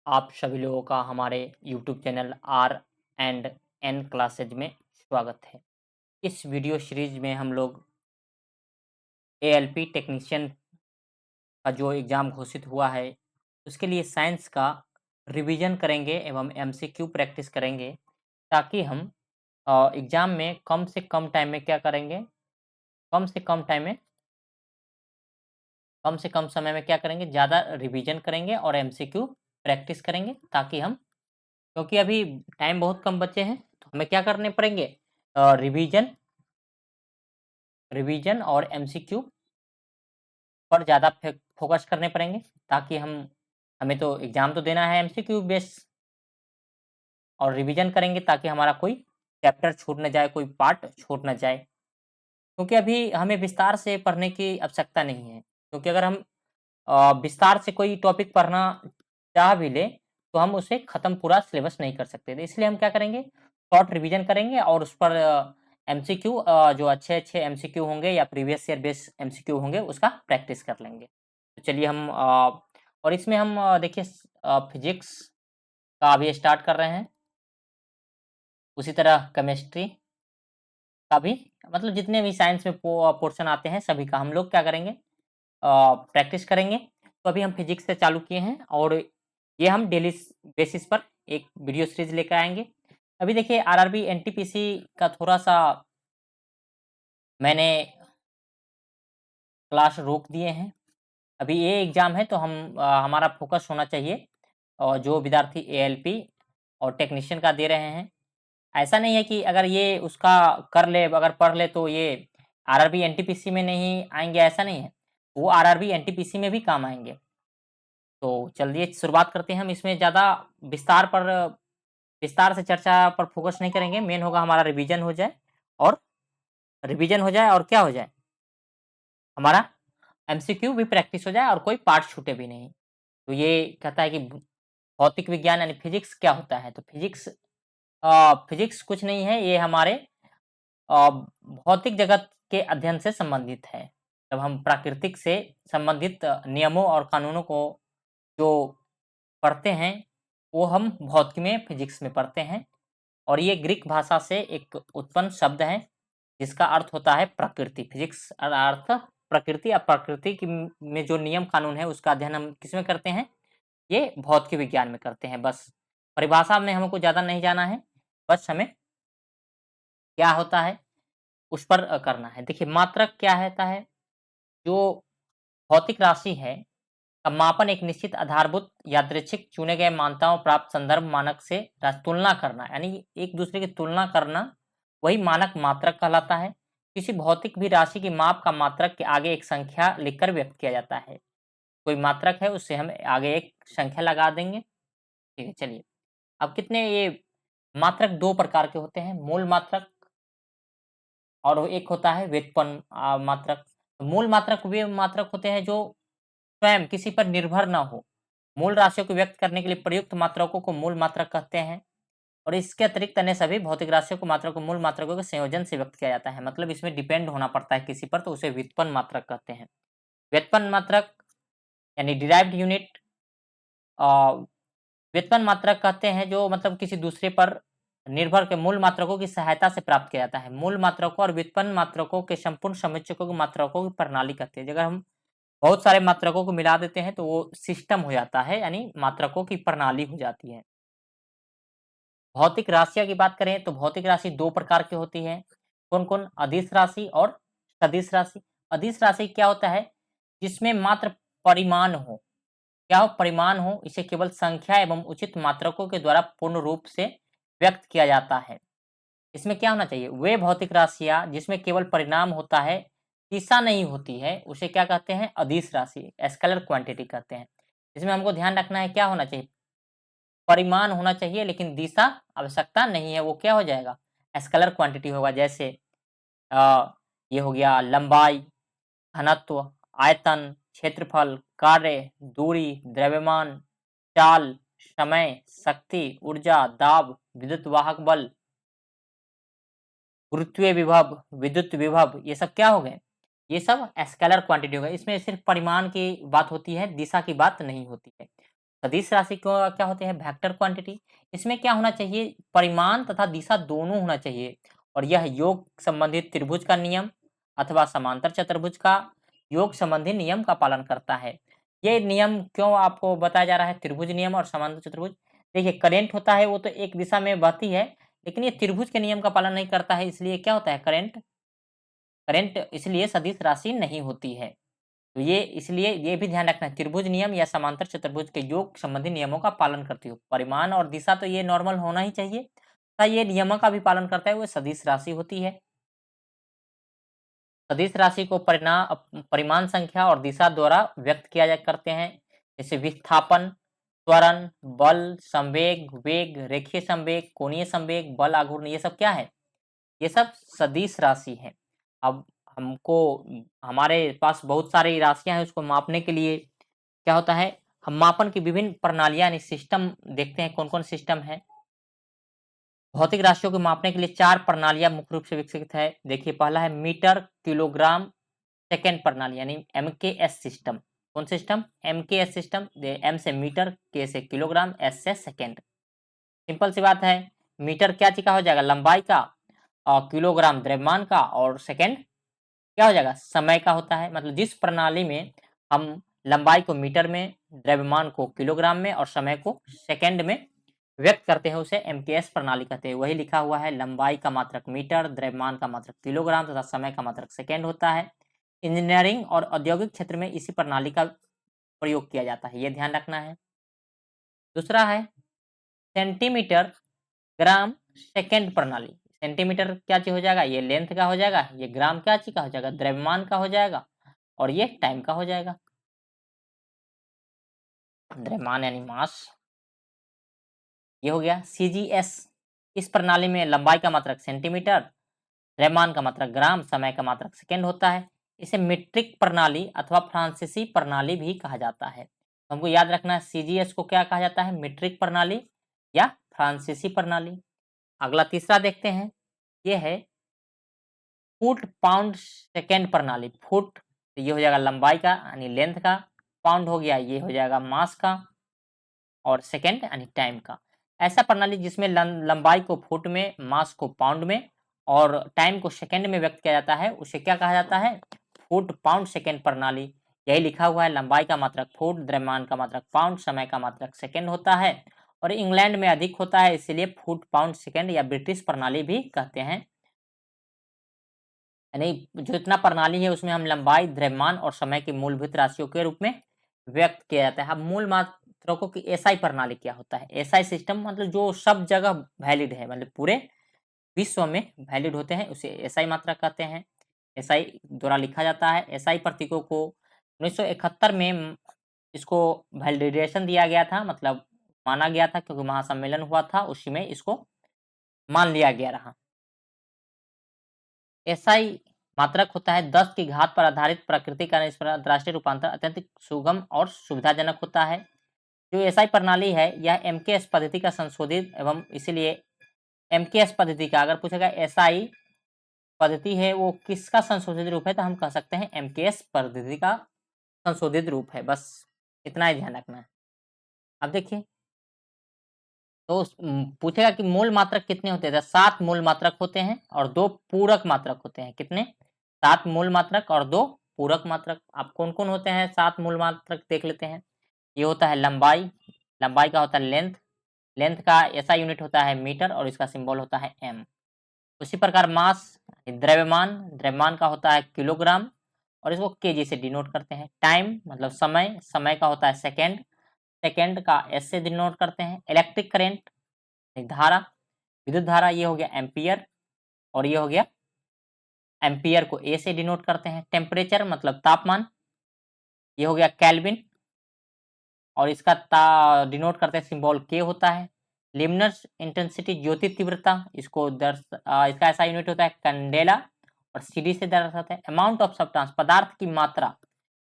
आप सभी लोगों का हमारे YouTube channel R and N classes में स्वागत है। इस वीडियो सीरीज में हम लोग एएलपी टेक्नीशियन का जो एग्ज़ाम घोषित हुआ है, उसके लिए साइंस का रिवीजन करेंगे एवं एमसीक्यू प्रैक्टिस करेंगे, ताकि हम एग्ज़ाम में कम से कम टाइम में क्या करेंगे, कम से कम टाइम में कम से कम समय में क्या करेंगे, ज़्यादा रिवीजन करेंगे और एमसीक्यू प्रैक्टिस करेंगे, ताकि हम क्योंकि अभी टाइम बहुत कम बचे हैं, तो हमें क्या करने पड़ेंगे रिवीजन रिवीजन और एमसीक्यू पर ज़्यादा फोकस करने पड़ेंगे, ताकि हमें तो एग्ज़ाम तो देना है एमसीक्यू बेस और रिवीजन करेंगे ताकि हमारा कोई चैप्टर छूट ना जाए, कोई पार्ट छूट ना जाए। क्योंकि अभी हमें विस्तार से पढ़ने की आवश्यकता नहीं है, क्योंकि अगर हम विस्तार से कोई टॉपिक पढ़ना चाह भी लें, तो हम उसे ख़त्म पूरा सिलेबस नहीं कर सकते। तो इसलिए हम क्या करेंगे, शॉर्ट रिवीजन करेंगे और उस पर एमसीक्यू जो अच्छे-अच्छे एमसीक्यू होंगे या प्रीवियस ईयर बेस्ड एमसीक्यू होंगे, उसका प्रैक्टिस कर लेंगे। तो चलिए और इसमें हम देखिए फिज़िक्स का अभी स्टार्ट कर रहे हैं, उसी तरह केमिस्ट्री का भी, मतलब जितने भी साइंस में पोर्शन आते हैं, सभी का हम लोग क्या करेंगे, प्रैक्टिस करेंगे। तो अभी हम फिजिक्स से चालू किए हैं और ये हम डेली बेसिस पर एक वीडियो सीरीज लेकर आएँगे। अभी देखिए आरआरबी, एनटीपीसी का थोड़ा-सा मैंने क्लास रोक दिए हैं। अभी ये एग्ज़ाम है तो हमारा फ़ोकस होना चाहिए और जो विद्यार्थी एएलपी और टेक्नीशियन का दे रहे हैं। ऐसा नहीं है कि अगर ये उसका कर ले, अगर पढ़ ले तो ये आरआरबी, एनटीपीसी में नहीं आएँगे, ऐसा नहीं है। वो आरआरबी, एनटीपीसी में भी काम आएँगे। तो चलिए शुरुआत करते हैं। हम इसमें ज़्यादा विस्तार पर विस्तार से चर्चा पर फ़ोकस नहीं करेंगे। मेन होगा हमारा और रिवीजन हो जाए और क्या हो जाए, हमारा एमसीक्यू भी प्रैक्टिस हो जाए और कोई पार्ट छूटे भी नहीं। तो ये कहता है कि भौतिक विज्ञान यानी फिज़िक्स क्या होता है? तो फिज़िक्स कुछ नहीं है, ये हमारे भौतिक जगत के अध्ययन से संबंधित है। जब हम प्राकृतिक से संबंधित नियमों और कानूनों को जो पढ़ते हैं, वो हम भौतिकी में, फिज़िक्स में पढ़ते हैं और ये ग्रीक भाषा से एक उत्पन्न शब्द है, जिसका अर्थ होता है प्रकृति। फिज़िक्स अर्थ प्रकृति, या प्रकृति की में जो नियम कानून है, उसका अध्ययन हम किसमें करते हैं? ये भौतिक विज्ञान में करते हैं। बस परिभाषा में हमको ज़्यादा नहीं जाना है, बस हमें क्या होता है, उस पर करना है। देखिए मात्रक क्या होता है? जो भौतिक राशि है का मापन एक निश्चित आधारभूत यादृच्छिक चुने गए मान्यताओं प्राप्त संदर्भ मानक से तुलना करना, यानी एक दूसरे की तुलना करना, वही मानक मात्रक कहलाता है। किसी भौतिक भी राशि की माप का मात्रक के आगे एक संख्या लिखकर व्यक्त किया जाता है। कोई मात्रक है, उससे हम आगे एक संख्या लगा देंगे। ठीक है, चलिए। अब कितने ये मात्रक 2 प्रकार के होते हैं, मूल मात्रक और एक होता है व्युत्पन्न मात्रक। मूल मात्रक वे मात्रक होते हैं जो स्वयं किसी पर निर्भर ना हो। मूल राशियों को व्यक्त करने के लिए प्रयुक्त मात्रकों को मूल मात्रक कहते हैं और इसके अतिरिक्त अन्य सभी भौतिक राशियों को मात्रकों को मूल मात्रकों के संयोजन से व्यक्त किया जाता है। मतलब इसमें डिपेंड होना पड़ता है किसी पर, तो उसे व्युत्पन्न मात्रक कहते हैं। व्युत्पन्न मात्रक यानी डिराइव्ड यूनिट अ, व्युत्पन्न मात्रक कहते हैं जो मतलब किसी दूसरे पर निर्भर के मूल मात्रकों की सहायता से प्राप्त किया जाता है। मूल मात्रकों और व्युत्पन्न मात्रकों के संपूर्ण समुच्चयकों की मात्रकों की प्रणाली कहते हैं। अगर हम बहुत सारे मात्रकों को मिला देते हैं तो वो सिस्टम हो जाता है, यानी मात्रकों की प्रणाली हो जाती है। भौतिक राशियाँ की बात करें तो भौतिक राशि 2 प्रकार की होती है। कौन-कौन? अदिश राशि और सदिश राशि। अदिश राशि क्या होता है? जिसमें मात्र परिमाण हो। क्या हो? परिमाण हो, इसे केवल संख्या एवं उचित मात्रकों के द्वारा पूर्ण रूप से व्यक्त किया जाता है। इसमें क्या होना चाहिए? वे भौतिक राशियाँ जिसमें केवल परिणाम होता है, दिशा नहीं होती है, उसे क्या कहते हैं? अदिश राशि, स्केलर क्वांटिटी कहते हैं। इसमें हमको ध्यान रखना है, क्या होना चाहिए? परिमाण होना चाहिए लेकिन दिशा आवश्यकता नहीं है, वो क्या हो जाएगा? स्केलर क्वांटिटी होगा। जैसे अ, ये हो गया लंबाई, घनत्व, आयतन, क्षेत्रफल, कार्य, दूरी, द्रव्यमान, चाल, समय, शक्ति, ऊर्जा, दाब, विद्युत वाहक बल, गुरुत्वीय विभव, विद्युत विभव, ये सब क्या हो गए? ये सब स्केलर क्वांटिटी हो गए। इसमें सिर्फ परिमाण की बात होती है, दिशा की बात नहीं होती है। सदिश राशि को क्या होते हैं? Vector quantity. इसमें क्या होना चाहिए? परिमाण तथा दिशा दोनों होना चाहिए और यह योग संबंधित त्रिभुज का नियम अथवा समांतर चतुर्भुज का योग संबंधी नियम का पालन करता है। ये नियम क्यों आपको बताया जा रहा है? त्रिभुज नियम और समांतर चतुर्भुज। देखिए करंट होता है वो तो एक दिशा में बहती है, लेकिन ये त्रिभुज के नियम का पालन नहीं करता है, इसलिए क्या होता है? करंट करंट इसलिए सदिश राशि नहीं होती है। तो ये इसलिए ये भी ध्यान रखना है, त्रिभुज नियम या समांतर चतुर्भुज के योग संबंधी नियमों का पालन करती हो। परिमाण और दिशा तो ये नॉर्मल होना ही चाहिए, तथा ये नियमों का भी पालन करता है, वो सदिश राशि होती है। सदिश राशि को परिमाण संख्या और दिशा द्वारा व्यक्त किया जा करते हैं, जैसे विस्थापन, त्वरण, बल, संवेग, वेग, रेखीय संवेग, कोणीय संवेग, बल आघूर्ण, ये सब क्या है? ये सब सदिश राशि है। अब हमको हमारे पास बहुत सारी राशियां हैं, उसको मापने के लिए क्या होता है? हम मापन की विभिन्न प्रणालियां यानी सिस्टम देखते हैं, कौन-कौन सिस्टम है। भौतिक राशियों को मापने के लिए 4 प्रणालियां मुख्य रूप से विकसित है। देखिए पहला है मीटर, किलोग्राम, सेकंड प्रणाली यानी एमकेएस सिस्टम। कौन सिस्टम? MKS system. एम से मीटर, के से किलोग्राम, एस से सेकंड। सिंपल सी बात है। मीटर क्या चीज का हो जाएगा? लंबाई का, और किलोग्राम द्रव्यमान का, और सेकंड क्या हो जाएगा? समय का होता है। मतलब जिस प्रणाली में हम लंबाई को मीटर में, द्रव्यमान को किलोग्राम में और समय को सेकंड में व्यक्त करते हैं, उसे एमकेएस प्रणाली कहते हैं। वही लिखा हुआ है, लंबाई का मात्रक मीटर, द्रव्यमान का मात्रक किलोग्राम तथा समय का मात्रक सेकंड होता है। इंजीनियरिंग और औद्योगिक क्षेत्र में इसी प्रणाली का प्रयोग किया जाता है, ये ध्यान रखना है। दूसरा है सेंटीमीटर, ग्राम, सेकंड प्रणाली। सेंटीमीटर क्या चीज हो जाएगा? ये लेंथ का हो जाएगा। ये ग्राम क्या चीज का हो जाएगा? द्रव्यमान का हो जाएगा। और ये टाइम का हो जाएगा। द्रव्यमान यानी मास, ये हो गया। सीजीएस, इस प्रणाली में लंबाई का मात्रक सेंटीमीटर, द्रव्यमान का मात्रक ग्राम, समय का मात्रक सेकंड होता है। इसे मीट्रिक प्रणाली अथवा फ्रांसीसी प्रणाली भी कहा जाता है। हमको याद रखना है, सीजीएस को क्या कहा जाता है? मीट्रिक प्रणाली या फ्रांसीसी प्रणाली। अगला तीसरा देखते हैं, ये है फुट, पाउंड, सेकंड प्रणाली। फुट ये हो जाएगा लंबाई का यानी लेंथ का, पाउंड हो गया ये हो जाएगा मास का, और सेकंड यानी टाइम का। ऐसा प्रणाली जिसमें लंबाई को फुट में, मास को पाउंड में और टाइम को सेकंड में व्यक्त किया जाता है, उसे क्या कहा जाता है? फुट, पाउंड, सेकंड प्रणाली। यही लिखा हुआ है, लंबाई का मात्रक फुट, द्रव्यमान का मात्रक पाउंड, समय का मात्रक सेकंड होता है और इंग्लैंड में अधिक होता है, इसीलिए फुट, पाउंड, सेकंड या ब्रिटिश प्रणाली भी कहते हैं। यानी जो इतना प्रणाली है उसमें हम लंबाई, द्रव्यमान और समय की मूलभूत राशियों के रूप में व्यक्त किया जाता है। अब मूल मात्रकों की एसआई प्रणाली क्या होता है? एसआई सिस्टम मतलब जो सब जगह वैलिड है, मतलब पूरे विश्व में वैलिड होते हैं, उसे एसआई मात्रक कहते हैं। एसआई द्वारा लिखा जाता है। एसआई प्रतीकों को 1971 में इसको वैलिडेशन दिया गया था, मतलब माना गया था, क्योंकि महासम्मेलन हुआ था, उसी में इसको मान लिया गया रहा। एसआई मात्रक होता है 10 की घात पर आधारित प्रकृति का अंतरराष्ट्रीय रूपांतर अत्यंत सुगम और सुविधाजनक होता है। जो एसआई प्रणाली है यह एमकेएस पद्धति का संशोधित एवं इसीलिए एमकेएस पद्धति का अगर पूछेगा एसआई पद्धति है वो किसका संशोधित रूप है, तो हम कह सकते हैं एमकेएस पद्धति का संशोधित रूप है। बस इतना ही ध्यान रखना है। अब देखिए, तो पूछेगा कि मूल मात्रक कितने होते हैं? 7 मूल मात्रक होते हैं और 2 पूरक मात्रक होते हैं। कितने? 7 मूल मात्रक और 2 पूरक मात्रक। अब कौन-कौन होते हैं 7 मूल मात्रक देख लेते हैं। ये होता है लंबाई, लंबाई का होता है लेंथ, लेंथ का ऐसा यूनिट होता है मीटर और इसका सिंबल होता है एम। उसी प्रकार मास, द्रव्यमान, द्रव्यमान का होता है किलोग्राम और इसको केजी से डिनोट करते हैं। टाइम मतलब समय, समय का होता है सेकंड, सेकंड का एस से डिनोट करते हैं। इलेक्ट्रिक करंट धारा, विद्युत धारा, ये हो गया एम्पियर और ये हो गया, एम्पियर को ए से डिनोट करते हैं। टेम्परेचर मतलब तापमान, ये हो गया केल्विन और इसका डिनोट करते हैं सिंबल के होता है। लिमिनस इंटेंसिटी ज्योति तीव्रता, इसको इसका ऐसा यूनिट होता है कैंडेला और सीडी से दर्शाते हैं। अमाउंट ऑफ सब्सटेंस पदार्थ की मात्रा,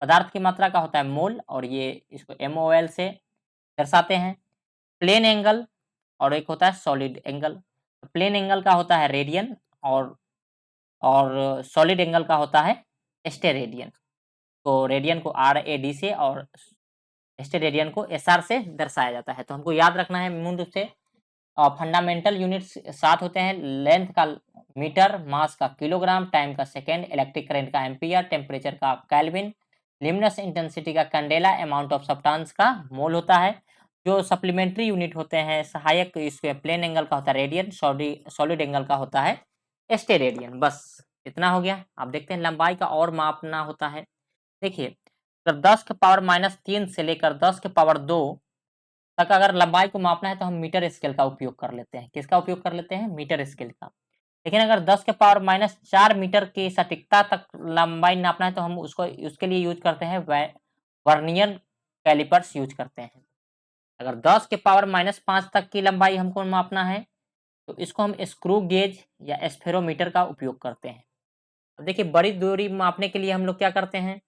पदार्थ की मात्रा का होता है मोल और ये इसको एमओएल से दर्शाते हैं। प्लेन एंगल और एक होता है सॉलिड एंगल। प्लेन एंगल का होता है रेडियन और सॉलिड एंगल का होता है स्टेरेडियन। तो रेडियन को आर ए डी से और स्टेरेडियन को SR से दर्शाया जाता है। तो हमको याद रखना है मूल रूप से फंडामेंटल यूनिट्स 7 होते हैं। लेंथ का मीटर, मास का किलोग्राम, टाइम का सेकेंड, इलेक्ट्रिक करंट का एम्पियर, टेम्परेचर का केल्विन, लिमिनस इंटेंसिटी का कैंडेला, अमाउंट ऑफ सब्सटेंस का मोल होता है। जो सप्लीमेंट्री यूनिट होते हैं सहायक, इसके प्लेन एंगल का होता है रेडियन, सॉलिड एंगल का होता है स्टेरेडियन। बस इतना हो गया। आप देखते हैं लंबाई का और मापना होता है। देखिए, अगर 10 के पावर -3 से लेकर 10 के पावर 2 तक अगर लंबाई को मापना है तो हम मीटर स्केल का उपयोग कर लेते हैं। किसका उपयोग कर लेते हैं? मीटर स्केल का। लेकिन अगर 10 के पावर -4 मीटर की सटीकता तक लंबाई नापना है तो हम उसको उसके लिए यूज करते हैं वर्नियर कैलिपर्स यूज करते हैं। अगर 10 के पावर -5 तक की लंबाई हमको मापना है तो इसको हम स्क्रू गेज या स्फेरोमीटर का उपयोग करते हैं। अब देखिए, बड़ी दूरी मापने के लिए हम लोग क्या करते हैं?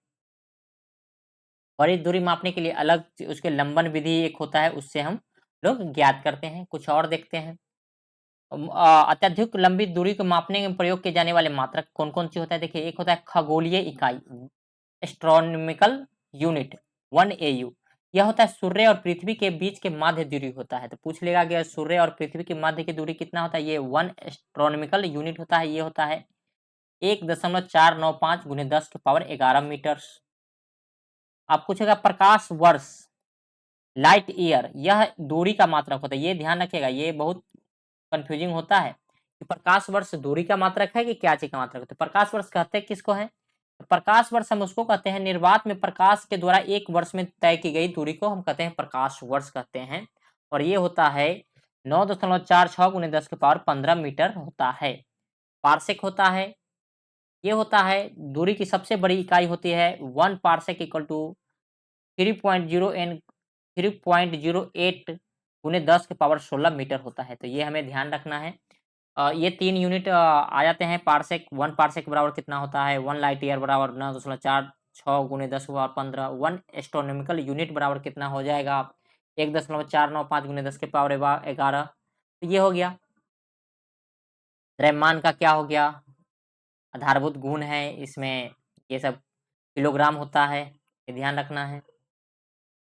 बड़ी दूरी मापने के लिए अलग उसके लंबन विधि एक होता है, उससे हम लोग ज्ञात करते हैं। कुछ और देखते हैं। अत्यधिक लंबी दूरी को मापने में प्रयोग किए जाने वाले मात्रक कौन-कौन सी होता है? देखिए, एक होता है खगोलीय इकाई, एस्ट्रोनॉमिकल यूनिट 1 AU। यह होता है सूर्य और पृथ्वी के बीच के माध्य दूरी होता है। तो पूछ लेगा कि सूर्य और पृथ्वी के मध्य की दूरी कितना होता है? ये 1 एस्ट्रोनॉमिकल यूनिट होता है। ये होता है 1.495 × 10 की पावर 11 मीटर्स। अब पूछेगा प्रकाश वर्ष, लाइट ईयर, यह दूरी का मात्रक होता है। ये ध्यान रखिएगा, ये बहुत कंफ्यूजिंग होता है कि प्रकाश वर्ष दूरी का मात्रक है कि क्या चीज का मात्रक है। तो प्रकाश वर्ष कहते हैं किसको है? तो प्रकाश वर्ष हम उसको कहते हैं निर्वात में प्रकाश के द्वारा एक वर्ष में तय की गई दूरी को हम कहते हैं प्रकाश वर्ष कहते हैं। और ये होता है 9.46 × 10 की पावर 15 मीटर होता है। पार्सेक होता है, ये होता है दूरी की सबसे बड़ी इकाई होती है 1 पार्सेक इक्वल टू 3.08 × 10 की पावर 16 मीटर होता है। तो ये हमें ध्यान रखना है। ये 3 यूनिट आ जाते हैं। पार्सेक 1 पार्सेक बराबर कितना होता है? 1 लाइट ईयर बराबर 9.46 × 10 की पावर 15। 1 एस्ट्रोनॉमिकल यूनिट बराबर कितना हो जाएगा? 1.495 × 10 की पावर 11। तो ये हो गया। द्रव्यमान का क्या हो गया? आधारभूत गुण है इसमें, ये सब किलोग्राम होता है, ये ध्यान रखना है।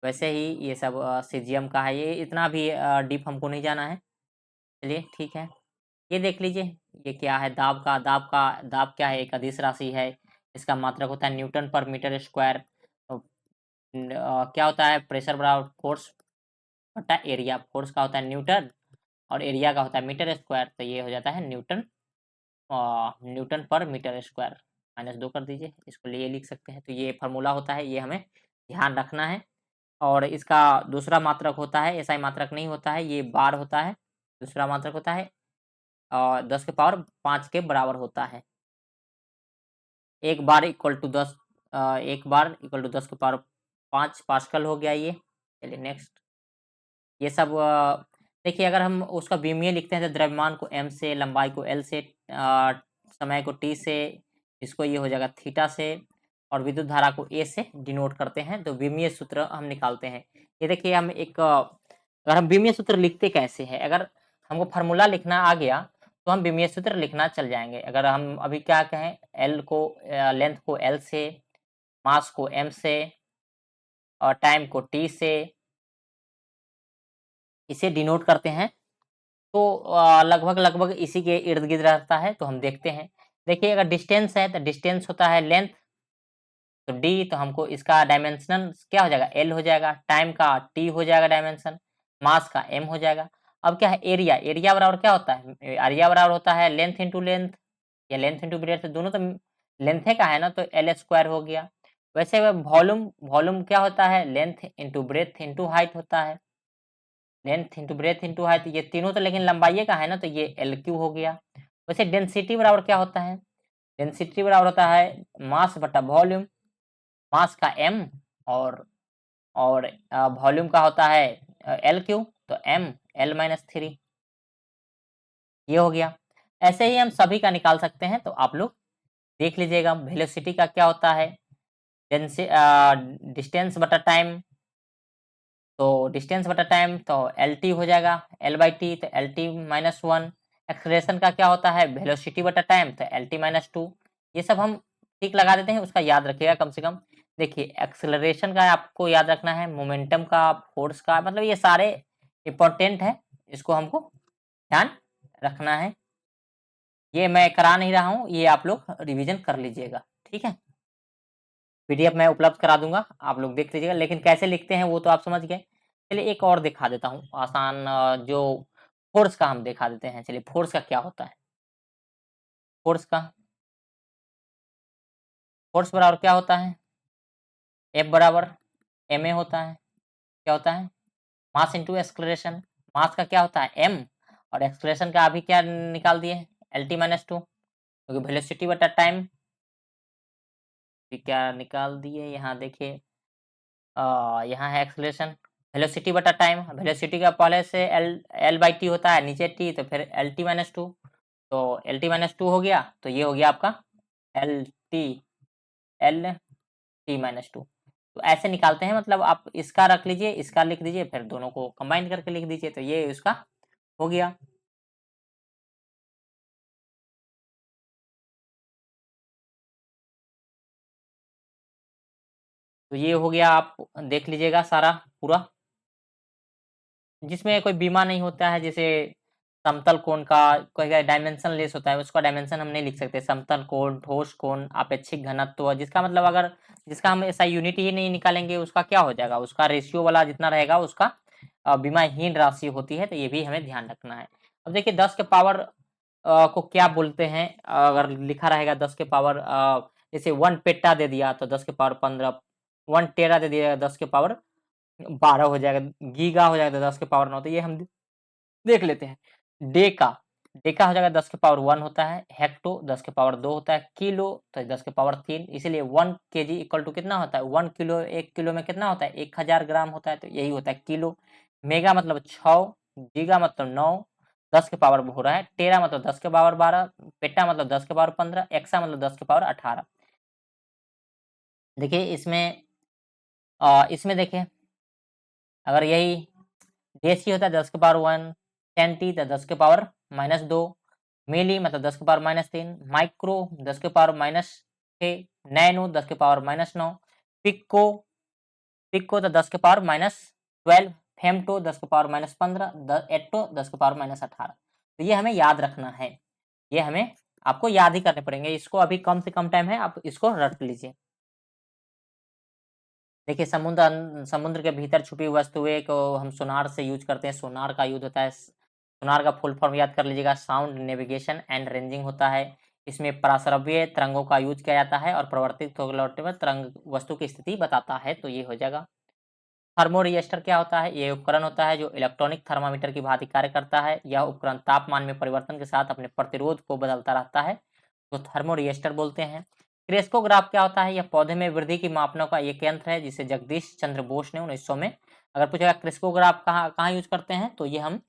वैसे ही ये सब सीजियम का है। ये इतना भी डीप हमको नहीं जाना है। चलिए ठीक है। ये देख लीजिए, ये क्या है? दाब क्या है? एक अदिश राशि है। इसका मात्रक होता है न्यूटन पर मीटर स्क्वायर। तो क्या होता है? प्रेशर बराबर फोर्स बटा एरिया। फोर्स का होता है न्यूटन और एरिया का होता है मीटर स्क्वायर। तो ये हो जाता है न्यूटन पर मीटर स्क्वायर। -2 कर दीजिए, इसको लिए लिख सकते हैं। तो ये फार्मूला होता है, ये हमें ध्यान रखना है। और इसका दूसरा मात्रक होता है, एसआई मात्रक नहीं होता है, ये बार होता है। दूसरा मात्रक होता है 10 के पावर 5 के बराबर होता है। एक बार इक्वल टू 10 के पावर 5 पास्कल हो गया ये। चलिए नेक्स्ट। ये सब देखिए, अगर हम उसका विमीय लिखते हैं तो द्रव्यमान को m से, लंबाई को l से, समय को t से, इसको ये हो जाएगा थीटा से, और विद्युत धारा को a से डिनोट करते हैं। तो विमीय सूत्र हम निकालते हैं। ये देखिए, हम एक अगर हम विमीय सूत्र लिखते कैसे हैं? अगर हमको फार्मूला लिखना आ गया तो हम विमीय सूत्र लिखना चल जाएंगे। अगर हम अभी क्या कहें, l को लेंथ को l से, मास को m से, और टाइम को t से इसे डिनोट करते हैं, तो लगभग इसी के इर्द गिर्द रहता है। तो हम देखते हैं। देखिए, अगर डिस्टेंस है तो डिस्टेंस होता है लेंथ, तो डी, तो हमको इसका डायमेंशन क्या हो जाएगा? एल हो जाएगा। टाइम का टी हो जाएगा डायमेंशन, मास का एम हो जाएगा। अब क्या है? एरिया। एरिया बराबर क्या होता है? एरिया बराबर होता है लेंथ इंटू लेंथ या लेंथ इंटू ब्रेड्थ। दोनों तो लेंथ का है ना, तो एल स्क्वायर हो गया। वैसे वॉल्यूम, वॉल्यूम क्या होता है? Length into breadth into height होता है। Length into breadth into height, ये तीनों तो लेकिन लंबाई का है ना, तो ये एल क्यू हो गया। वैसे डेंसिटी बराबर क्या होता है? डेंसिटी बराबर होता है मास बटा वॉल्यूम। मास का एम और वॉल्यूम का होता है एल क्यू, तो एम एल -3। ये हो गया। ऐसे ही हम सभी का निकाल सकते हैं। तो आप लोग देख लीजिएगा, वेलोसिटी का क्या होता है? डिस्टेंस बटा टाइम, तो डिस्टेंस बटा टाइम तो एल टी हो जाएगा, L/T, तो LT -1। एक्सेलरेशन का क्या होता है? वेलोसिटी बटा टाइम, तो LT -2। ये सब हम ठीक लगा देते हैं, उसका याद रखिएगा कम से कम। देखिए एक्सेलरेशन का आपको याद रखना है, मोमेंटम का, फोर्स का, मतलब ये सारे इम्पोर्टेंट है, इसको हमको ध्यान रखना है। ये मैं करा नहीं रहा हूँ, ये आप लोग रिवीजन कर लीजिएगा, ठीक है। पीडीएफ मैं उपलब्ध करा दूंगा, आप लोग देख लीजिएगा, लेकिन कैसे लिखते हैं वो तो आप समझ गए। चलिए एक और दिखा देता हूँ आसान, जो फोर्स का हम दिखा देते हैं। चलिए फोर्स का क्या होता है, फोर्स बराबर क्या होता है, एफ बराबर एम ए होता है। क्या होता है, मास इंटू एक्सलरेशन। मास का क्या होता है एम, और एक्सलरेशन का अभी क्या निकाल दिए, एल टी माइनस टू, क्योंकि वेलोसिटी बटा टाइम क्या निकाल दिए, यहाँ देखिए यहाँ है एक्सलेशन, वेलोसिटी बटा टाइम। वेलोसिटी का पहले से एल एल बाई टी होता है, नीचे टी, तो फिर एल टी माइनस टू, तो एल टी माइनस टू हो गया, तो ये हो गया आपका L T, L T minus two. तो ऐसे निकालते हैं, मतलब आप इसका रख लीजिए, इसका लिख दीजिए, फिर दोनों को कंबाइन करके लिख दीजिए, तो ये उसका हो गया। तो ये हो गया, आप देख लीजिएगा सारा पूरा, जिसमें कोई बीमा नहीं होता है। जैसे समतल कोण का कोई डायमेंशन लेस होता है, उसका डायमेंशन हम नहीं लिख सकते। समतल कोण, ठोस कोण, अपेक्षिक घनत्व, जिसका मतलब अगर जिसका हम ऐसा यूनिट ही नहीं निकालेंगे, उसका क्या हो जाएगा, उसका रेशियो वाला जितना रहेगा उसका बीमाहीन राशि होती है। तो ये भी हमें ध्यान रखना है। अब देखिए 10 के पावर को क्या बोलते हैं, अगर लिखा रहेगा 10 के पावर, जैसे 1 पेटा दे दिया तो 10 के पावर 15, 1 टेरा दे दिया 10 के पावर 12 हो जाएगा, गीगा हो जाएगा तो 10 के पावर 9। तो ये हम देख लेते हैं। डेका, डेका हो जाएगा 10 के पावर 1 होता है, हेक्टो 10 के पावर 2 होता है, किलो तो 10 के पावर 3, इसीलिए 1 केजी इक्वल टू कितना होता है 1 किलो, 1 किलो में कितना होता है 1000 ग्राम होता है, तो यही होता है किलो। मेगा मतलब 6, गीगा मतलब 9, 10 के पावर हो रहा है, टेरा मतलब 10 के पावर 12, पेटा मतलब 10 के पावर 15, एक्सा मतलब 10 के पावर 18। देखिए इसमें देखिए अगर यही देसी होता है 10 के पावर 1, सेंटी तो 10 के पावर -2, मिली मतलब 10 के पावर -3, माइक्रो 10 के पावर -6, नैनो 10 के पावर -9, पिको पिको तो 10 के पावर -12, फेमटो 10 के पावर -15, एट्टो 10 के पावर -18। तो ये हमें याद रखना है, ये हमें आपको याद ही करने पड़ेंगे। इसको अभी कम से कम टाइम है, आप इसको रट लीजिए। देखिए समुद्र के भीतर छुपी हुई वस्तुएं को हम सोनार से यूज करते हैं, सोनार का यूज होता है। सोनार का फुल फॉर्म याद कर लीजिएगा, साउंड नेविगेशन एंड रेंजिंग होता है। इसमें पराश्रव्य तरंगों का यूज किया जाता है और प्रवर्तित लौटे में तरंग वस्तु की स्थिति बताता है, तो ये हो जाएगा। थर्मोरिएस्टर क्या होता है, ये उपकरण होता है जो इलेक्ट्रॉनिक थर्मामीटर की भांति कार्य करता है। यह उपकरण तापमान में परिवर्तन के साथ अपने प्रतिरोध को बदलता रहता है, तो थर्मोरिएस्टर बोलते हैं। क्रेस्कोग्राफ क्या होता है, यह पौधे में वृद्धि की मापनों का एक यंत्र है, जिसे जगदीश चंद्र बोस ने 1900 में, अगर पूछेगा क्रेस्कोग्राफ कहाँ कहाँ यूज करते हैं, तो ये हम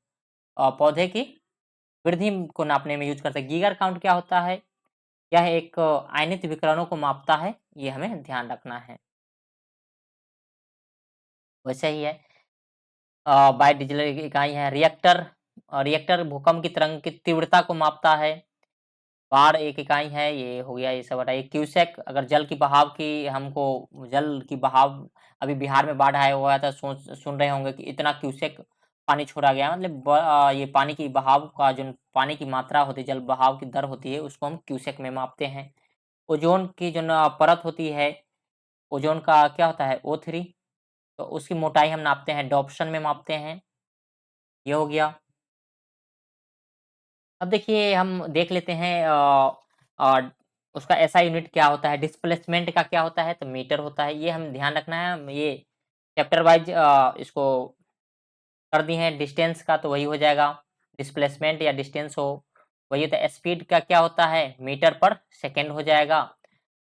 पौधे की वृद्धि को नापने में यूज करते हैं। गीगर काउंट क्या होता है, यह एक आयनित विकिरणों को मापता है, ये हमें ध्यान रखना है। वैसे ही है बाय डिजिटल इकाई है रिएक्टर, रिएक्टर भूकंप की तरंग की तीव्रता को मापता है। बाढ़ एक इकाई है, ये हो गया, ये सब हटाइए। क्यूसेक, अगर जल की बहाव की हमको, जल की बहाव, अभी बिहार में बाढ़ आया हुआ था, सुन रहे होंगे कि इतना क्यूसेक पानी छोड़ा गया, मतलब ये पानी की बहाव का जो पानी की मात्रा होती है, जल बहाव की दर होती है, उसको हम क्यूसेक में मापते हैं। ओजोन की जो परत होती है, ओजोन का क्या होता है O3, तो उसकी मोटाई हम नापते हैं, डॉप्शन में मापते हैं, ये हो गया। अब देखिए हम देख लेते हैं उसका एसआई यूनिट क्या होता है, डिस्प्लेसमेंट का क्या होता है, तो मीटर होता है, ये हम ध्यान रखना है। ये चैप्टर वाइज इसको कर दी है। डिस्टेंस का तो वही हो जाएगा, डिस्प्लेसमेंट या डिस्टेंस हो वही होता है। स्पीड का क्या होता है, मीटर पर सेकेंड हो जाएगा।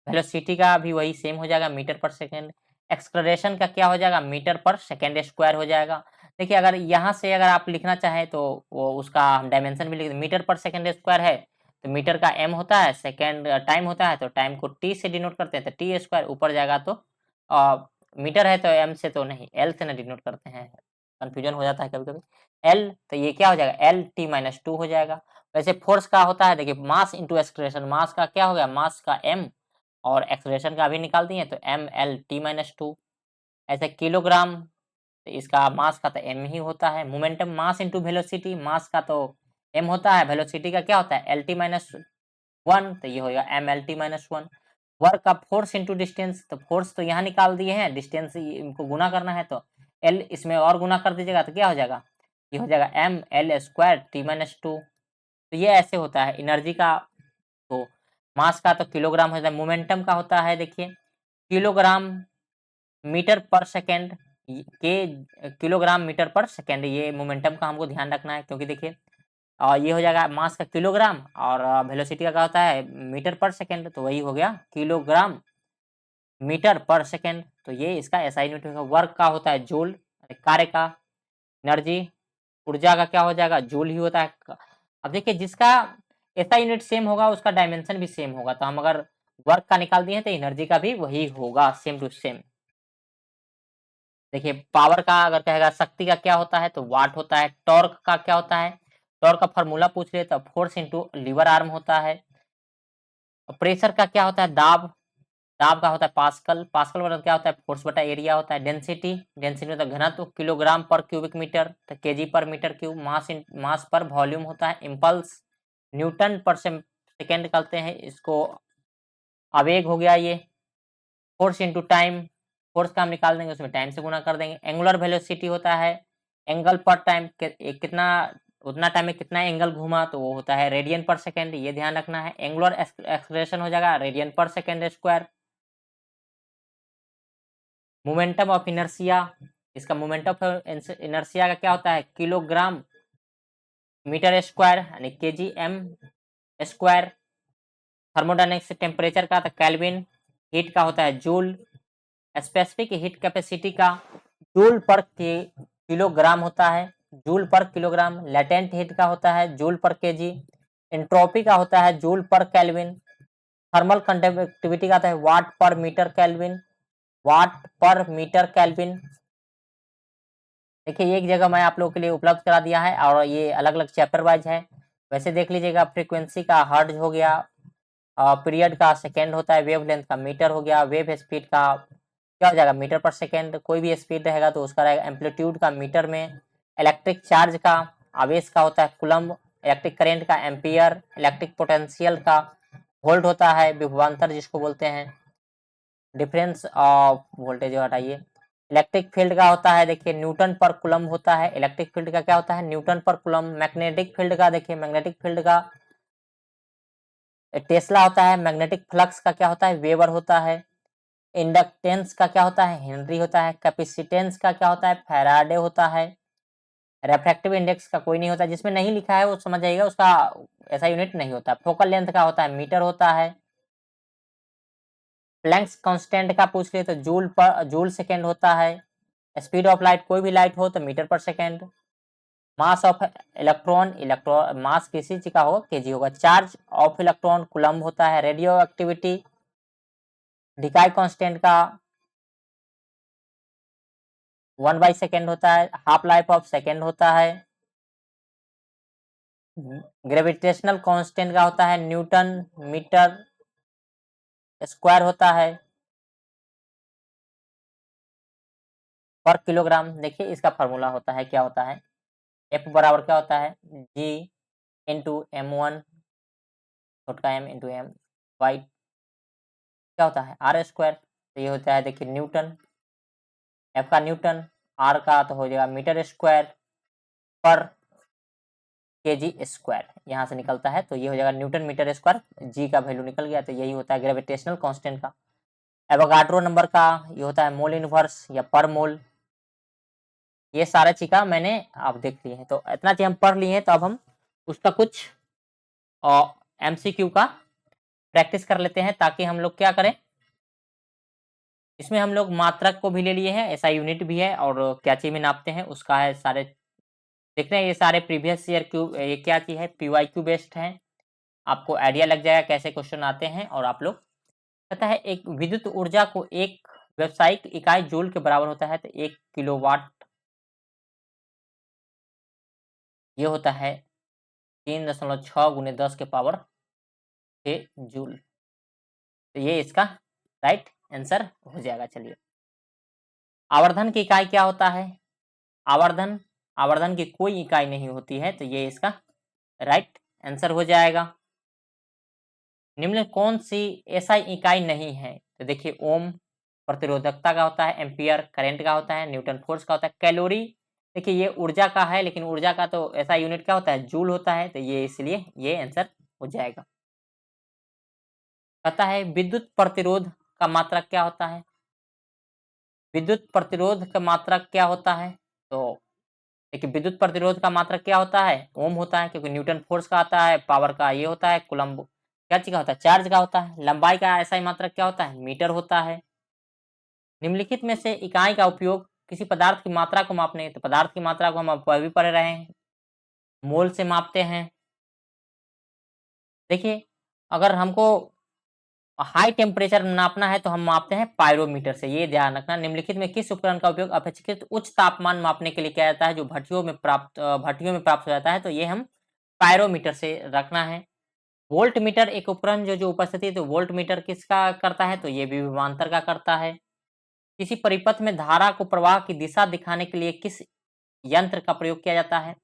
वेलोसिटी का भी वही सेम हो जाएगा, मीटर पर सेकेंड। एक्सलरेशन का क्या हो जाएगा, मीटर पर सेकेंड स्क्वायर हो जाएगा। देखिए अगर यहाँ से अगर आप लिखना चाहें तो वो उसका हम डायमेंशन भी लिख दें, मीटर पर सेकेंड स्क्वायर है तो मीटर का एम होता है, सेकेंड टाइम होता है, तो टाइम को टी से डिनोट करते हैं, तो टी स्क्वायर ऊपर जाएगा तो मीटर है तो एम से तो नहीं, एल से ना डिनोट करते हैं, कंफ्यूजन हो जाता है कभी कभी। एल तो ये क्या हो जाएगा, एल टी माइनस टू हो जाएगा। वैसे फोर्स का होता है, देखिए मास इंटू एक्सलेरेशन, मास का क्या हो गया, मास का एम और एक्सेलरेशन का भी निकाल दिए तो mLt-2। ऐसे किलोग्राम, तो इसका मास का तो m ही होता है। मोमेंटम मास इनटू वेलोसिटी, मास का तो m होता है, वेलोसिटी का क्या होता है Lt-1, तो ये होगा mLt-1। वर्क का फोर्स इनटू डिस्टेंस, तो फोर्स तो यहाँ निकाल दिए हैं, डिस्टेंस इनको गुना करना है तो l इसमें और गुना कर दीजिएगा तो क्या हो जाएगा, ये हो जाएगा mL²t-2। तो ये ऐसे होता है एनर्जी का। तो मास का तो किलोग्राम होता है, मोमेंटम का होता है देखिए किलोग्राम मीटर पर सेकेंड, के किलोग्राम मीटर पर सेकेंड, ये मोमेंटम का हमको ध्यान रखना है, क्योंकि देखिए ये हो जाएगा मास का किलोग्राम और वेलोसिटी का क्या होता है मीटर पर सेकेंड, तो वही हो गया किलोग्राम मीटर पर सेकेंड। तो ये इसका ऐसा यूनिट होगा। वर्क का होता है जूल, कार्य का एनर्जी, ऊर्जा का क्या हो जाएगा जूल ही होता है। अब देखिए जिसका ऐसा यूनिट सेम होगा उसका डायमेंशन भी सेम होगा, तो हम अगर वर्क का निकाल दिए तो एनर्जी का भी वही होगा, सेम टू सेम। देखिए पावर का अगर कहेगा शक्ति का क्या होता है तो वाट होता है। टॉर्क का क्या होता है, टॉर्क का फॉर्मूला पूछ ले तो फोर्स इनटू लीवर आर्म होता है। प्रेशर का क्या होता है दाब, दाब का होता है पास्कल, पास्कल मतलब क्या होता है फोर्स बटा एरिया होता है। डेंसिटी, डेंसिटी मतलब घनत्व, किलोग्राम पर क्यूबिक मीटर तो केजी पर मीटर क्यूब। मास पर वॉल्यूम होता है। इम्पल्स न्यूटन पर सेकेंड करते हैं इसको, आवेग हो गया ये। फोर्स इनटू टाइम, फोर्स का हम निकाल देंगे उसमें टाइम से गुना कर देंगे। एंगुलर वेलोसिटी होता है एंगल पर टाइम, कितना उतना टाइम में कितना एंगल घूमा तो वो होता है रेडियन पर सेकेंड, ये ध्यान रखना है। एंगुलर एक्सेलरेशन हो जाएगा radian per second square. Momentum of inertia, इसका मोमेंटम ऑफ इनर्शिया का क्या होता है किलोग्राम मीटर स्क्वायर यानी KG M square. Thermodynamics temperature का तो केल्विन, हीट का होता है जूल, स्पेसिफिक हीट कैपेसिटी का जूल पर किलोग्राम होता है, joule per kilogram. Latent heat का होता है जूल पर केजी। एंट्रोपी का होता है जूल पर केल्विन। थर्मल कंडक्टिविटी का होता है वाट पर मीटर केल्विन, वाट पर मीटर केल्विन। देखिए एक जगह मैं आप लोगों के लिए उपलब्ध करा दिया है और ये अलग अलग चैप्टर वाइज है, वैसे देख लीजिएगा। फ्रीक्वेंसी का हर्ट्ज हो गया, पीरियड का सेकेंड होता है, वेव लेंथ का मीटर हो गया, वेव स्पीड का क्या हो जाएगा मीटर पर सेकेंड, कोई भी स्पीड रहेगा तो उसका रहेगा एम्पलीट्यूड का मीटर में। इलेक्ट्रिक चार्ज का आवेश का होता है कुलम्ब, इलेक्ट्रिक करेंट का एम्पियर, इलेक्ट्रिक पोटेंशियल का वोल्ट होता है, विभवांतर जिसको बोलते हैं। डिफरेंस ऑफ वोल्टेज हटाइए। इलेक्ट्रिक फील्ड का होता है देखिए न्यूटन पर कुलम्ब होता है, इलेक्ट्रिक फील्ड का क्या होता है न्यूटन पर कुलम्ब। मैग्नेटिक फील्ड का देखिए मैग्नेटिक फील्ड का टेस्ला होता है। मैग्नेटिक फ्लक्स का क्या होता है वेबर होता है। इंडक्टेंस का क्या होता है हेनरी होता है। कैपेसिटेंस का क्या होता है फैराडे होता है। रेफ्रैक्टिव इंडेक्स का कोई नहीं होता, जिसमें नहीं लिखा है वो समझ जाइएगा उसका ऐसा यूनिट नहीं होता। फोकल लेंथ का होता है मीटर होता है। प्लैंक्स कांस्टेंट का पूछ ले तो जूल सेकेंड होता है। स्पीड ऑफ लाइट कोई भी लाइट हो तो मीटर पर second. Mass of electron, electron mass किसी चीज का हो केजी होगा। चार्ज ऑफ इलेक्ट्रॉन कुलम्ब होता है। रेडियो एक्टिविटी डिकाई कांस्टेंट का 1/सेकेंड होता है। हाफ लाइफ ऑफ सेकेंड होता है। ग्रेविटेशनल कांस्टेंट का होता है न्यूटन मीटर स्क्वायर होता है पर किलोग्राम। देखिए इसका फॉर्मूला होता है क्या होता है एफ बराबर क्या होता है जी इंटू m1 छोटा m इंटू m वाई क्या होता है आर स्क्वायर। तो ये होता है देखिए न्यूटन, एफ का न्यूटन, आर का तो हो जाएगा मीटर स्क्वायर पर केजी स्क्वायर, यहाँ से निकलता है तो ये हो जाएगा न्यूटन मीटर स्क्वायर। जी का वैल्यू निकल गया तो यही होता है ग्रेविटेशनल कांस्टेंट का। एवोगाड्रो नंबर का ये होता है मोल इनवर्स या पर मोल। ये सारा चीज का मैंने आप देख लिए हैं, तो इतना चीज हम पढ़ लिए हैं, तो अब हम उसका कुछ एमसीक्यू का प्रैक्टिस कर लेते हैं, ताकि हम लोग क्या करें इसमें हम लोग मात्रक को भी ले लिए हैं, ऐसा यूनिट भी है और क्या चीज में नापते हैं उसका है सारे देखते हैं। ये सारे प्रीवियस ईयर क्यू ये क्या चीज है पीवाईक्यू बेस्ड है, आपको आइडिया लग जाएगा कैसे क्वेश्चन आते हैं। और आप लोग कहता है एक विद्युत ऊर्जा को एक व्यावसायिक इकाई जूल के बराबर होता है, तो 1 किलोवाट ये होता है 3.6 × 10 के पावर 6 जूल। तो ये इसका राइट आंसर हो जाएगा। चलिए, आवर्धन की इकाई क्या होता है? आवर्धन, आवर्धन की कोई इकाई नहीं होती है, तो ये इसका राइट आंसर हो जाएगा। निम्न कौन सी ऐसा इकाई नहीं है? तो देखिए, ओम प्रतिरोधकता का होता है, एम्पियर करंट का होता है, न्यूटन फोर्स का होता है, कैलोरी देखिए ये ऊर्जा का है, लेकिन ऊर्जा का तो ऐसा यूनिट क्या होता है? जूल होता है, तो ये इसलिए ये आंसर हो जाएगा। कहता है विद्युत प्रतिरोध का मात्रक क्या होता है? विद्युत प्रतिरोध का मात्रक क्या होता है? तो देखिए, विद्युत प्रतिरोध का मात्रक क्या होता है? ओम होता है, क्योंकि न्यूटन फोर्स का आता है, पावर का ये होता है, कूलम्ब क्या चीज का होता है? चार्ज का होता है। लंबाई का ऐसा ही मात्रक क्या होता है? मीटर होता है। निम्नलिखित में से इकाई का उपयोग किसी पदार्थ की मात्रा को मापने, तो पदार्थ की मात्रा को हम अभी पढ़ रहे हैं, मोल से मापते हैं। देखिए, अगर हमको हाई टेम्परेचर नापना है तो हम मापते हैं पायरोमीटर से, ये ध्यान रखना। निम्नलिखित में किस उपकरण का उपयोग अपेक्षाकृत उच्च तापमान मापने के लिए किया जाता है, जो भट्टियों में प्राप्त हो जाता है? तो ये हम पायरोमीटर से रखना है। वोल्ट मीटर एक उपकरण जो उपस्थिति है, तो वोल्ट मीटर किसका करता है? तो ये भी विभवांतर का करता है। किसी परिपथ में धारा को प्रवाह की दिशा दिखाने के लिए किस यंत्र का प्रयोग किया जाता है?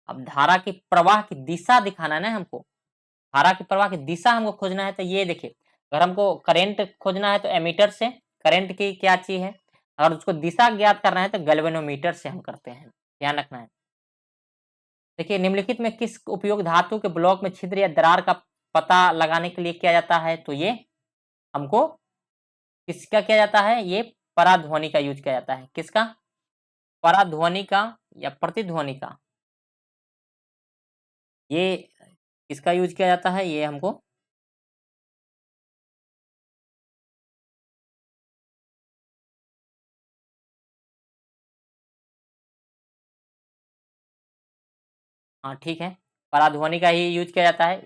अब धारा की प्रवाह की दिशा दिखाना है ना हमको, धारा की प्रवाह की दिशा हमको खोजना है, तो ये देखिए, अगर हमको करंट खोजना है तो एमीटर से करंट की क्या चीज है, अगर उसको दिशा ज्ञात करना है तो गैल्वेनोमीटर से हम करते हैं, ध्यान रखना है। देखिए, निम्नलिखित में किस उपयोग धातु के ब्लॉक में छिद्र या दरार का पता लगाने के लिए किया जाता है? तो ये हमको किसका किया जाता है? ये पराध्वनि का यूज किया जाता है। किसका? पराध्वनि का या प्रतिध्वनि का, ये किसका यूज किया जाता है? ये हमको हाँ ठीक है, पराध्वनि का ही यूज किया जाता है,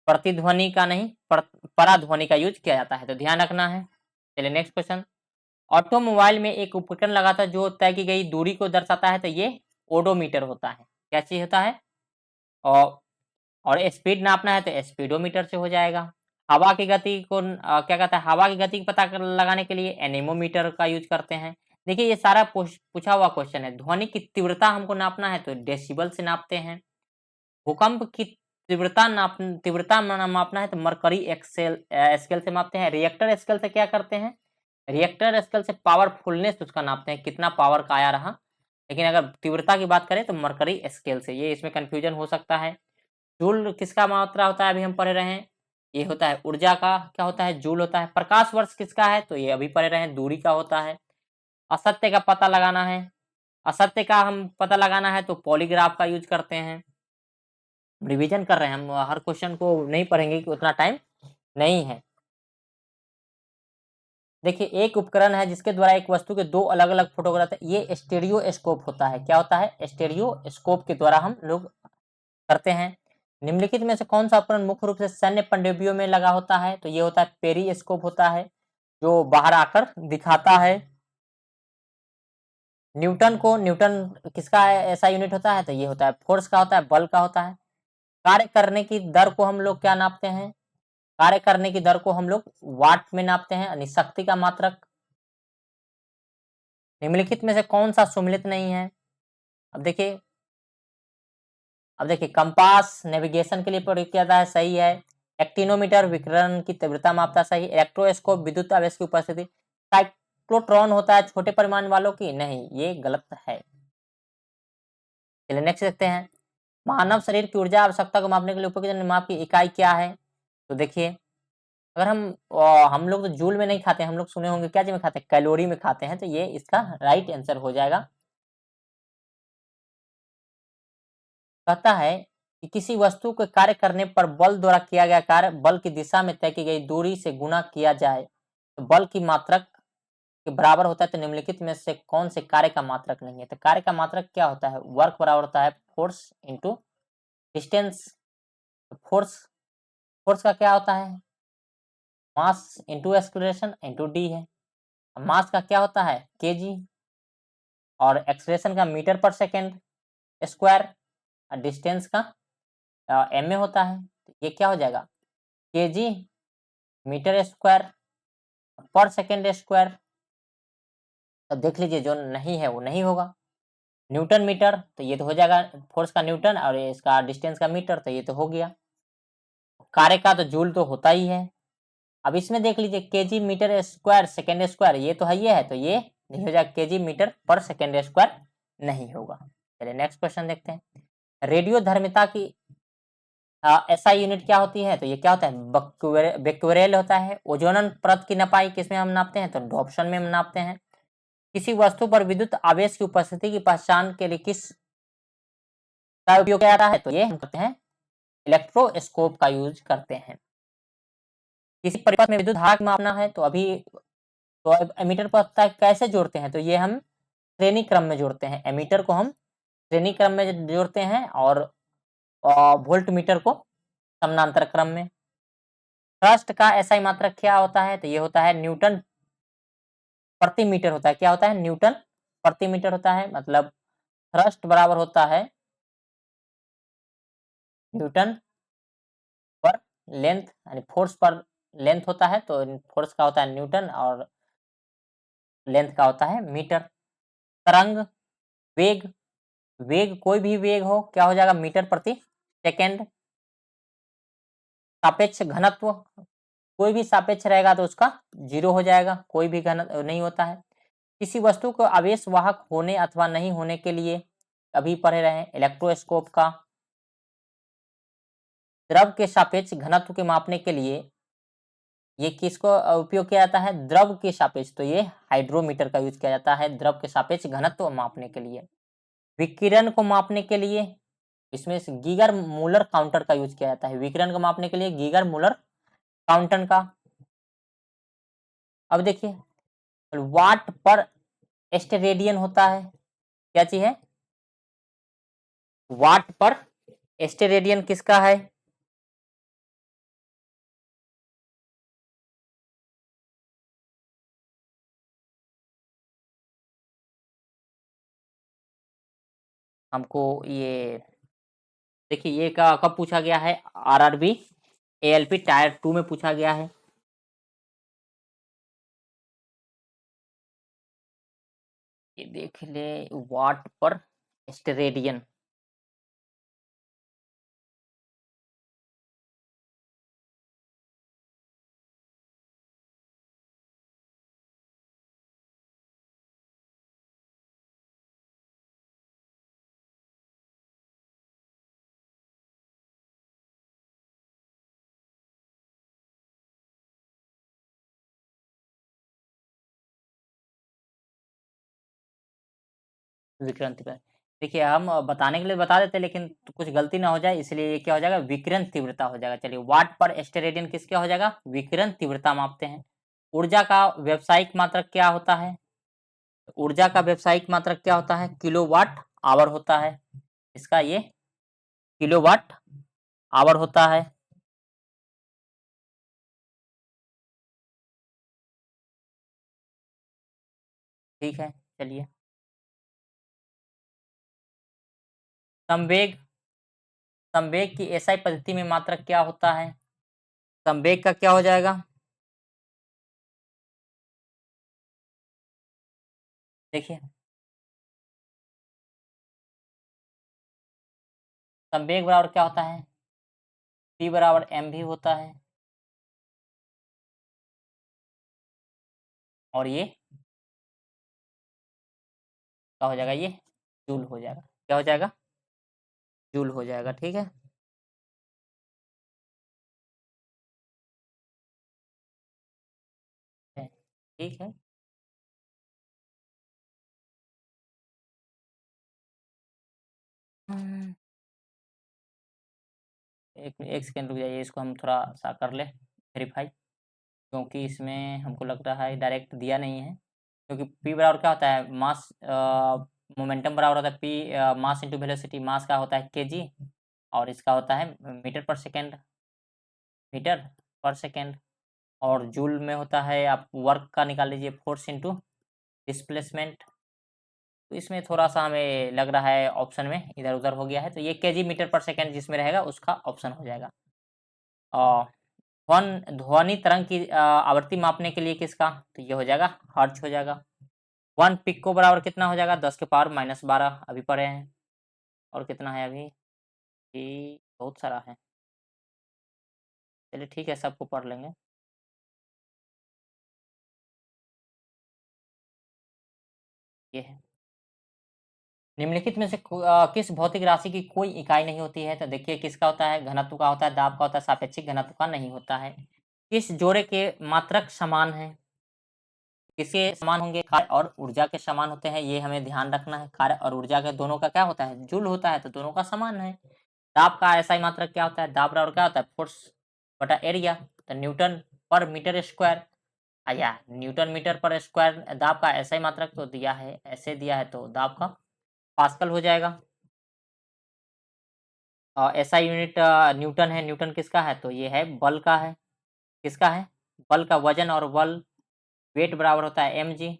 प्रतिध्वनि का नहीं, पराध्वनि का यूज किया जाता है, तो ध्यान रखना है। चलिए नेक्स्ट क्वेश्चन। ऑटोमोबाइल में एक उपकरण लगा था जो तय की गई दूरी को दर्शाता है, तो ये ओडोमीटर होता है। क्या चीज होता है? और स्पीड नापना है तो स्पीडोमीटर से हो जाएगा। हवा की गति को क्या कहता है? हवा की गति का पता लगाने के लिए एनेमोमीटर का यूज करते हैं। देखिए, ये सारा पूछा हुआ क्वेश्चन है। ध्वनि की तीव्रता हमको नापना है तो डेसिबल से नापते हैं। भूकंप की तीव्रता मापना है तो मरकरी एक्सेल स्केल से मापते हैं। रिएक्टर स्केल से क्या करते हैं? रिएक्टर स्केल से पावरफुलनेस उसका नापते हैं, कितना पावर का आया रहा। लेकिन अगर तीव्रता की बात करें तो मरकरी स्केल से, ये इसमें कंफ्यूजन हो सकता है। जूल किसका मात्रा होता है? अभी हम पढ़े रहे हैं, ये होता है ऊर्जा का क्या होता है? जूल होता है। प्रकाश वर्ष किसका है? तो ये अभी पढ़े रहे हैं, दूरी का होता है। असत्य का पता लगाना है, असत्य का हम पता लगाना है तो पॉलीग्राफ का यूज करते हैं। रिवीजन कर रहे हैं हम, हर क्वेश्चन को नहीं पढ़ेंगे कि उतना टाइम नहीं है। देखिए, एक उपकरण है जिसके द्वारा एक वस्तु के दो अलग अलग फोटोग्राफ, ये स्टेरियोस्कोप होता है। क्या होता है? स्टेरियोस्कोप के द्वारा हम लोग करते हैं। निम्नलिखित में से कौन सा उपकरण मुख्य रूप से सैन्य पनडुब्बियों में लगा होता है? तो ये होता है पेरिस्कोप होता है, जो बाहर आकर दिखाता है। न्यूटन किसका ऐसा यूनिट होता है? तो ये होता है फोर्स का होता है, बल का होता है। कार्य करने की दर को हम लोग क्या नापते हैं? कार्य करने की दर को हम लोग वाट में नापते हैं, यानी शक्ति का मात्रक। निम्नलिखित में से कौन सा सुमेलित नहीं है? अब देखिए, कंपास नेविगेशन के लिए प्रयोग किया जाता है, सही है। एक्टिनोमीटर विकिरण की तीव्रता मापता, सही। इलेक्ट्रोस्कोप विद्युत आवेश की उपस्थिति। साइक्लोट्रॉन होता है छोटे परिमाण वालों की, नहीं, ये गलत है। चलिए नेक्स्ट देखते हैं। मानव शरीर की ऊर्जा आवश्यकता को मापने के लिए उपयुक्त माप की इकाई क्या है? तो देखिए, अगर हम लोग तो जूल में नहीं खाते, हम लोग सुने होंगे क्या चीज में खाते हैं? कैलोरी में खाते हैं, तो ये इसका राइट आंसर हो जाएगा। कहता है कि किसी वस्तु के कार्य करने पर बल द्वारा किया गया कार्य बल की दिशा में तय की गई दूरी से गुणा किया जाए तो बल की मात्रक के बराबर होता है। तो निम्नलिखित में से कौन से कार्य का मात्रक नहीं है? तो कार्य का मात्रक क्या होता है? वर्क बराबर होता है force into distance. Force force का क्या होता है? Mass into acceleration into D है। मास का क्या होता है? केजी। और एक्सलेरेशन का मीटर पर सेकेंड स्क्वायर। और डिस्टेंस का एम ए होता है। तो ये क्या हो जाएगा? केजी मीटर स्क्वायर पर सेकेंड स्क्वायर, तो देख लीजिए जो नहीं है वो नहीं होगा। न्यूटन मीटर, तो ये तो हो जाएगा फोर्स का न्यूटन, और इसका डिस्टेंस का मीटर, तो ये तो हो गया। कार्य का तो जूल तो होता ही है। अब इसमें देख लीजिए KG metre square second square, ये तो है, ये है, तो ये नहीं हो जाएगा, केजी मीटर पर सेकेंड स्क्वायर नहीं होगा। चलिए नेक्स्ट क्वेश्चन देखते हैं। रेडियो धर्मिता की एसआई यूनिट क्या होती है, तो ये क्या होता है, बेक्वेरेल होता है। ओजोन परत की नपाई किसमें हम नापते हैं, तो डॉप्सन में हम नापते हैं। किसी वस्तु पर विद्युत आवेश की उपस्थिति की पहचान के लिए किस का उपयोग किया जाता है, तो ये हम करते हैं इलेक्ट्रोस्कोप का यूज करते हैं। किसी परिपथ में विद्युत धारा मापना है, तो अभी तो एमीटर पर कैसे जोड़ते हैं, तो ये हम श्रेणी क्रम में जोड़ते हैं। एमीटर को हम श्रेणी क्रम में जोड़ते हैं, और वोल्ट मीटर को समानांतर क्रम में। थ्रस्ट का एसआई मात्रक क्या होता है, तो ये होता है न्यूटन प्रति मीटर होता है। क्या होता है, न्यूटन प्रति मीटर होता है। मतलब थ्रस्ट बराबर होता है न्यूटन पर लेंथ, यानी फोर्स पर लेंथ होता है, तो फोर्स का होता है न्यूटन और लेंथ का होता है मीटर। तरंग वेग, वेग कोई भी वेग हो, क्या हो जाएगा, मीटर प्रति सेकेंड। सापेक्ष घनत्व, कोई भी सापेक्ष रहेगा तो उसका 0 हो जाएगा, कोई भी घन नहीं होता है। किसी वस्तु को आवेश वाहक होने अथवा नहीं होने के लिए, अभी पढ़े रहे इलेक्ट्रोस्कोप का। द्रव के सापेक्ष घनत्व के मापने के लिए ये किसको उपयोग किया जाता है, द्रव के सापेक्ष, तो ये हाइड्रोमीटर का यूज किया जाता है द्रव के सापेक्ष घनत्व मापने के लिए। विकिरण को मापने के लिए इसमें गीगर मूलर काउंटर का यूज किया जाता है। विकिरण को मापने के लिए गीगर मूलर काउंटर का। अब देखिए वाट पर स्टेरेडियन होता है, क्या चीज है, वाट पर स्टेरेडियन किसका है, हमको ये देखिए ये कब पूछा गया है, आरआरबी एएलपी टायर 2 में पूछा गया है। ये देख ले, वाट पर स्टेरेडियन, विकिरण तीव्रता। देखिए हम बताने के लिए बता देते, लेकिन तो कुछ गलती ना हो जाए, इसलिए ये क्या हो जाएगा, विकिरण तीव्रता हो जाएगा। चलिए वाट पर स्टेरेडियन किसका हो जाएगा, विकिरण तीव्रता मापते हैं। ऊर्जा का व्यावसायिक मात्रक क्या होता है, ऊर्जा का व्यावसायिक मात्रक क्या होता है, किलोवाट आवर होता है। इसका ये किलोवाट आवर होता है। ठीक है, चलिए संवेग, संवेग की एसआई पद्धति में मात्रक क्या होता है, संवेग का क्या हो जाएगा, देखिए संवेग बराबर क्या होता है, p बराबर एम भी होता है, और ये क्या हो जाएगा, ये जूल हो जाएगा। क्या हो जाएगा, जूल हो जाएगा। ठीक है, ठीक है। एक सेकेंड रुक जाइए, इसको हम थोड़ा सा कर ले वेरीफाई, क्योंकि इसमें हमको लग रहा है डायरेक्ट दिया नहीं है। क्योंकि p बराबर क्या होता है, मास, मोमेंटम बराबर होता है p मास इंटू वेलोसिटी। मास का होता है केजी, और इसका होता है मीटर पर सेकेंड, मीटर पर सेकेंड। और जूल में होता है, आप वर्क का निकाल लीजिए, फोर्स इंटू डिस्प्लेसमेंट। तो इसमें थोड़ा सा हमें लग रहा है ऑप्शन में इधर उधर हो गया है, तो ये केजी मीटर पर सेकेंड जिसमें रहेगा उसका ऑप्शन हो जाएगा। ध्वनि तरंग की आवृत्ति मापने के लिए किसका, तो ये हो जाएगा हर्ट्ज हो जाएगा। 1 पिको बराबर कितना हो जाएगा, 10 के पावर -12 अभी पढ़े हैं। और कितना है अभी, ये बहुत सारा है, चलिए ठीक है, सबको पढ़ लेंगे। ये है, निम्नलिखित में से किस भौतिक राशि की कोई इकाई नहीं होती है, तो देखिए किसका होता है, घनत्व का होता है, दाब का होता है, सापेक्षिक घनत्व का नहीं होता है। किस जोड़े के मात्रक समान है, किसके समान होंगे, कार्य और ऊर्जा के समान होते हैं, ये हमें ध्यान रखना है। कार्य और ऊर्जा के दोनों का क्या होता है, जूल होता है, तो दोनों का समान है। दाब का ऐसा ही मात्रक क्या होता है, दाब बराबर क्या होता है, फोर्स बटा एरिया, तो न्यूटन पर मीटर स्क्वायर। या न्यूटन मीटर पर स्क्वायर दाब का ऐसा ही मात्रक तो दिया है, ऐसे दिया है तो दाब का पास्कल हो जाएगा। ऐसा यूनिट न्यूटन है, न्यूटन किसका है, तो ये है बल का है। किसका है, बल का, वजन और बल वेट बराबर होता है mg।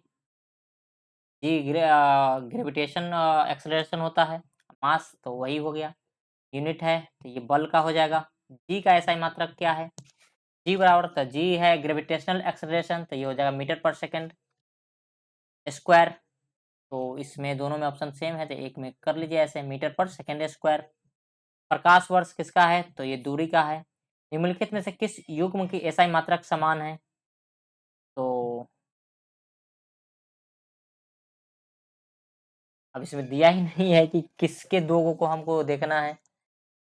जी ग्रेविटेशन एक्सेलरेशन होता है, मास तो वही हो गया, यूनिट है, तो ये बल का हो जाएगा। जी का ऐसा ही मात्रक क्या है, जी बराबर, तो जी है ग्रेविटेशनल एक्सेलरेशन, तो ये हो जाएगा मीटर पर सेकंड स्क्वायर। तो इसमें दोनों में ऑप्शन सेम है, तो एक में कर लीजिए ऐसे, मीटर पर सेकंड स्क्वायर। प्रकाश वर्ष किसका है, तो ये दूरी का है। निम्नलिखित में से किस युग्म की एसआई मात्रक समान है, तो अब इसमें दिया ही नहीं है कि किसके दो को हमको देखना है,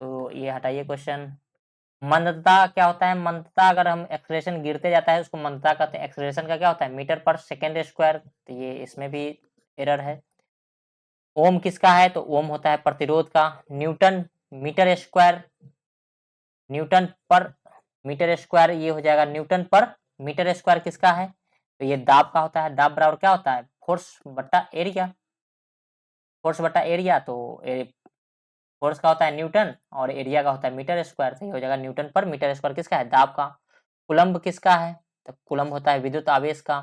तो ये हटाइए क्वेश्चन। मंदता क्या होता है, मंदता अगर हम एक्सेलरेशन गिरते जाता है उसको मंदता कहते हैं, एक्सेलरेशन का क्या होता है, मीटर पर सेकेंड स्क्वायर, तो ये इसमें भी एरर है। ओम किसका है, तो ओम होता है प्रतिरोध का। न्यूटन मीटर स्क्वायर, न्यूटन पर मीटर स्क्वायर, ये हो जाएगा न्यूटन पर मीटर स्क्वायर किसका है, तो ये दाब का होता है। दाब बराबर क्या होता है, फोर्स बटा एरिया, फोर्स बटा एरिया, तो फोर्स का होता है न्यूटन और एरिया का होता है मीटर स्क्वायर, तो ये हो जाएगा न्यूटन पर मीटर स्क्वायर किसका है, दाब का। कुलम्ब किसका है, तो कुलम्ब होता है विद्युत आवेश का।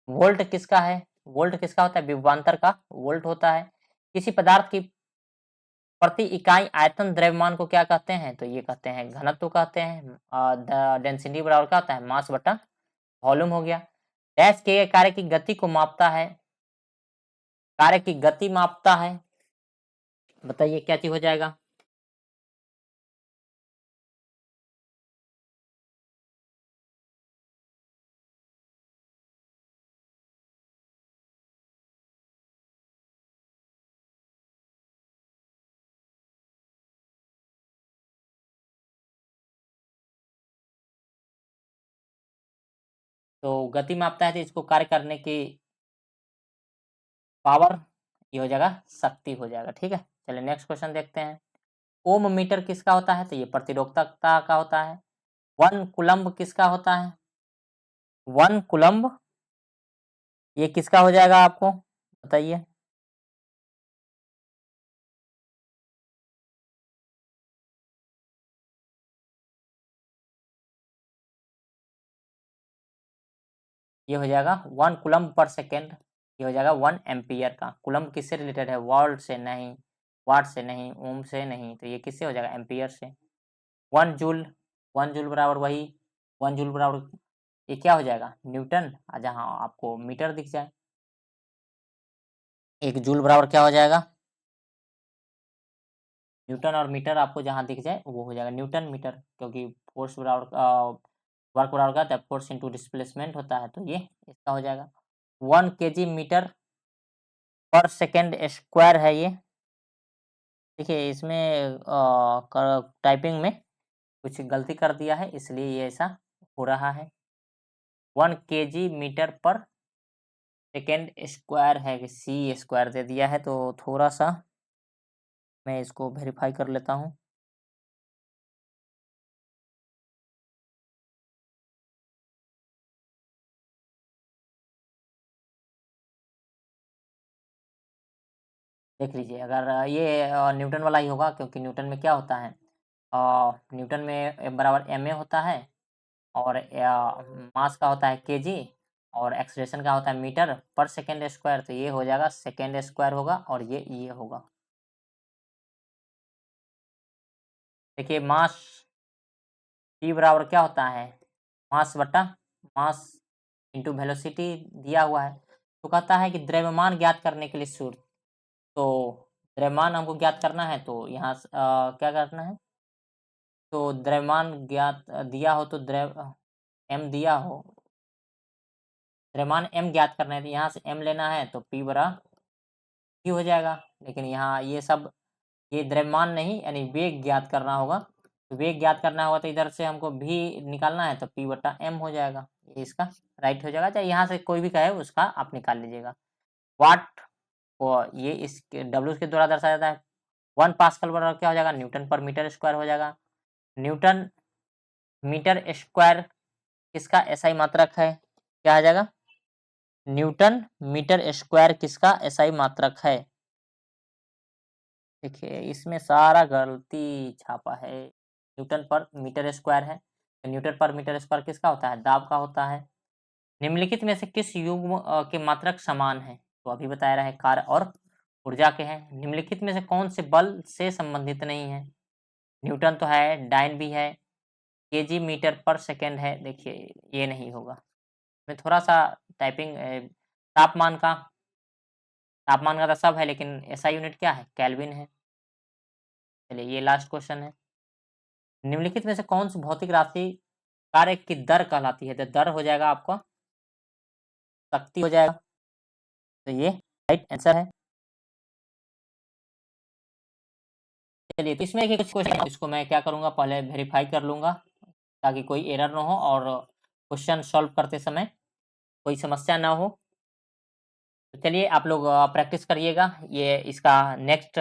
वोल्ट किसका है, वोल्ट किसका होता है, विभवांतर का वोल्ट होता है। किसी पदार्थ की प्रति इकाई आयतन द्रव्यमान को क्या कहते हैं, तो ये कहते हैं घनत्व कहते हैं। डेंसिटी बराबर क्या होता है, मास बटा वॉल्यूम हो गया। डैश के कार्य की गति को मापता है, कार्य की गति मापता है, बताइए क्या चीज हो जाएगा। तो गति मापता है तो इसको कार्य करने की पावर, ये हो जाएगा शक्ति हो जाएगा, ठीक है। चलिए नेक्स्ट क्वेश्चन देखते हैं। ओम मीटर किसका होता है, तो ये प्रतिरोधकता का होता है। 1 कूलम्ब किसका होता है, 1 कूलम्ब ये किसका हो जाएगा आपको बताइए। ये हो जाएगा 1 कूलम्ब पर सेकेंड, ये हो जाएगा 1 एम्पियर का। कूलम्ब किससे रिलेटेड है, वोल्ट से नहीं, वाट से नहीं, ओम से नहीं, तो ये किससे हो जाएगा, एम्पियर से। 1 जूल, 1 जूल बराबर वही, 1 जूल बराबर ये क्या हो जाएगा, न्यूटन, जहाँ आपको मीटर दिख जाए। 1 जूल बराबर क्या हो जाएगा, न्यूटन, और मीटर आपको जहाँ दिख जाए वो हो जाएगा न्यूटन मीटर, क्योंकि फोर्स बराबर वर्क बराबर क्या होता है, फोर्स इंटू डिस्प्लेसमेंट होता है, तो ये इसका हो जाएगा। 1 केजी मीटर पर सेकेंड स्क्वायर है ये। देखिए इसमें टाइपिंग में कुछ गलती कर दिया है, इसलिए ये ऐसा हो रहा है। 1 केजी मीटर पर सेकेंड स्क्वायर है कि सी स्क्वायर दे दिया है, तो थोड़ा सा मैं इसको वेरीफाई कर लेता हूँ। देख लीजिए, अगर ये न्यूटन वाला ही होगा, क्योंकि न्यूटन में क्या होता है, न्यूटन में F बराबर ma होता है, और मास का होता है केजी, और एक्सेलरेशन का होता है मीटर पर सेकेंड स्क्वायर, तो ये हो जाएगा सेकेंड स्क्वायर होगा, और ये होगा। देखिए मास P बराबर क्या होता है, मास बटा मास इंटू वेलोसिटी दिया हुआ है। तो कहता है कि द्रव्यमान ज्ञात करने के लिए सूत्र, तो द्रव्यमान हमको ज्ञात करना है, तो यहाँ क्या करना है, तो द्रव्यमान ज्ञात दिया हो तो m दिया हो, द्रव्यमान m ज्ञात करना है, तो यहाँ से m लेना है तो P बराबर ही हो जाएगा। लेकिन यहाँ ये सब ये द्रव्यमान नहीं यानी वेग ज्ञात करना होगा, तो वेग ज्ञात करना होगा तो इधर से हमको भी निकालना है, तो P बटा m हो जाएगा, ये इसका राइट हो जाएगा। चाहे यहाँ से कोई भी कहे उसका आप निकाल लीजिएगा। वाट और ये इस W के द्वारा दर्शाया जाता है, 1 पास्कल बराबर क्या हो जाएगा, न्यूटन पर मीटर स्क्वायर हो जाएगा। न्यूटन मीटर स्क्वायर किसका एसआई मात्रक है, क्या आ जाएगा, न्यूटन मीटर स्क्वायर किसका एसआई मात्रक है। देखिए इसमें सारा गलती छापा है, न्यूटन पर मीटर स्क्वायर है, तो न्यूटन पर मीटर स्क्वायर किसका होता है, दाब का होता है। निम्नलिखित में से किस युग्म के मात्रक समान है, तो अभी बताया रहा है कार्य और ऊर्जा के हैं। निम्नलिखित में से कौन से बल से संबंधित नहीं है, न्यूटन तो है, डाइन भी है, केजी मीटर पर सेकेंड है, देखिए ये नहीं होगा। मैं थोड़ा सा टाइपिंग तापमान का तो सब है, लेकिन एसआई यूनिट क्या है, केल्विन है। चलिए ये लास्ट क्वेश्चन है, निम्नलिखित में से कौन सी भौतिक राशि कार्य की दर कहलाती है, तो दर हो जाएगा आपका शक्ति हो जाएगा, तो ये राइट आंसर है। चलिए तो इसमें एक कुछ क्वेश्चन, इसको मैं क्या करूँगा, पहले वेरीफाई कर लूँगा ताकि कोई एरर ना हो और क्वेश्चन सॉल्व करते समय कोई समस्या ना हो। तो चलिए आप लोग प्रैक्टिस करिएगा, ये इसका नेक्स्ट